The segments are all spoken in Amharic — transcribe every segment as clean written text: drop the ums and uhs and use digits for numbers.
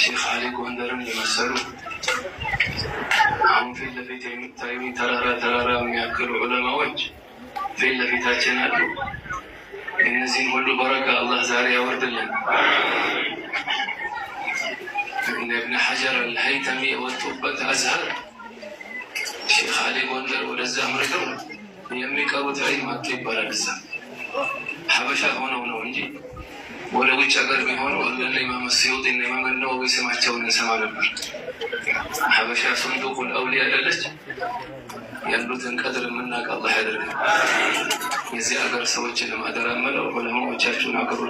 ሼክ አሊ ጎንደርን የመሰሉ አሁን ፊት ለፊት የሚታዩ ተራራ የሚያክሉ ዑለማዎች ፊት ለፊታችን አሉ። እነዚህም ሁሉ በረካ አላህ ዛሬ ያወርድልን። እነ ኢብን ሐጀር አልሀይተሚ የወጡበት አዝሀር ሼክ አሊ ጎንደር ወደዛ አምርተው የሚቀሩት ዒልም አጡ ይባላል። እዛ ሐበሻ ሆነው ነው እንጂ ወደ ውጭ ሀገር ቢሆኑ እነ ኢማም ሲዩጢ እና ኢማም ነወዊ ስማቸውን እንሰማ ነበር። ሐበሻ ሱንዱቁል አውሊያ አይደለች? ያሉትን ቀድር የምናውቅ አላህ ያደርግ። የዚህ ሀገር ሰዎችንም አደራ እምለው ዑለማዎቻችሁን አክብሩ፣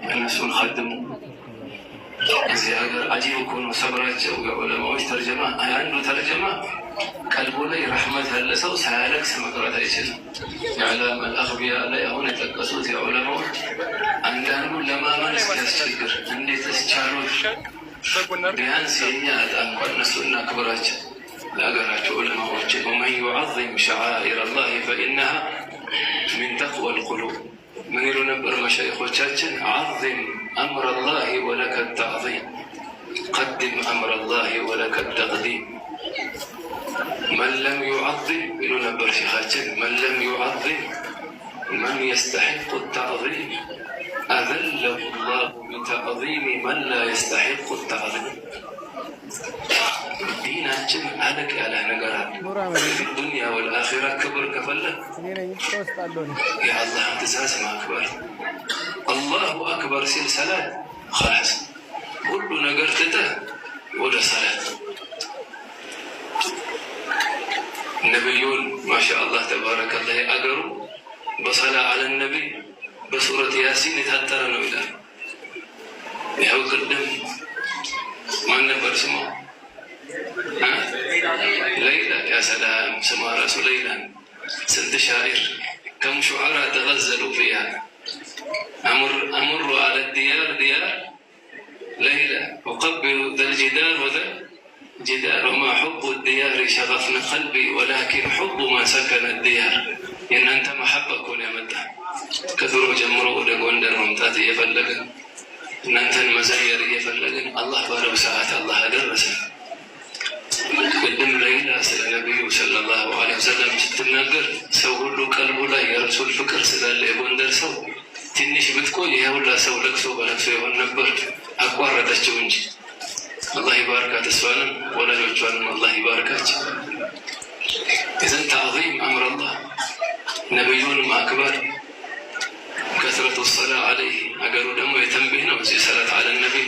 እነሱን ኸድሙ። እዚህ ሀገር አጂብ እኮ ነው ሰብራቸው። የዑለማዎች ተርጀማ አንዱ ተርጀማ ቀልቡ ላይ ረሕመት ያለ ሰው ሳያለቅስ መቅረት አይችልም። የዕላም አልአኽቢያ ላይ አሁን የጠቀሱት የዑለማዎች አንዳንዱ ለማመን እስኪያስቸግር እንዴትስ ቻሉት? ቢያንስ የኛ ዕጣ እንኳን እነሱ እናክብራቸው ለሀገራቸው ዑለማዎች። ወመን ዩዐዚም ሸዓኢረ አላህ ፈኢነሃ ሚን ተቅወል ቁሉብ። ምን ይሉ ነበር መሻይኾቻችን? ዐዚም አምረ አላህ ወለከ ተዕዚም፣ ቀድም አምረ አላህ ወለከ ተቅዲም። መን ለም ዩዐዚም ይሉ ነበር ሼኻችን፣ መን ለም ዩዐዚም መን የስተሒቁ ተዕዚም አዘለሁ ላሁ ቢተዕዚም መን ላ የስተሒቁ ተዕዚም። ዲናችን አለቅ ያለ ነገር አለ። ዱንያ ወልአኺራ ክብር ከፈለግ የአላህ ትእዛዝ ማክበር። አላሁ አክበር ሲል ሰላት ኸላስ ሁሉ ነገር ትተህ ወደ ሰላት። ነቢዩን ማሻአላህ ተባረከላህ አገሩ በሰላ አለ ነቢይ በሱረት ያሲን የታጠረ ነው ይላል። ይኸው ቅድም ማን ነበር ስሟ? ለይላ። ያ ሰላም ስሟ ራሱ ለይላ። ስንት ሻዒር ከም ሹዓራ ተገዘሉ ፊሃ አሙሩ አለ ዲያር ዲያር ለይላ ወቀቢሉ ዘልጅዳር ወዘ ጅዳር ወማ ሑቡ ዲያር ሸገፍነ ቀልቢ ወላኪን ሑቡ ማ ሰከነ ዲያር። የእናንተ መሐባ እኮ ነው ያመጣ ከድሮ ጀምሮ ወደ ጎንደር መምጣት እየፈለግን እናንተን መዘየር እየፈለግን አላህ ባለው ሰዓት አላህ አደረሰ። ቅድም ለይላ ስለ ነቢዩ ሰለላሁ ዐለይሂ ወሰለም ስትናገር ሰው ሁሉ ቀልቡ ላይ የረሱል ፍቅር ስላለ የጎንደር ሰው ትንሽ ብትቆይ የሁላ ሰው ለቅሶ በለቅሶ ይሆን ነበር። አቋረጠችው እንጂ አላህ ይባርካት፣ እሷንም ወላጆቿንም አላህ ይባርካቸው። ኢዘን ተዕዚም አምረላህ ነቢዩን ማክበር ከስረቱ ሰላ አለይህ። ሀገሩ ደግሞ የተንቢህ ነው። እዚህ ሰላት አለ ነቢይ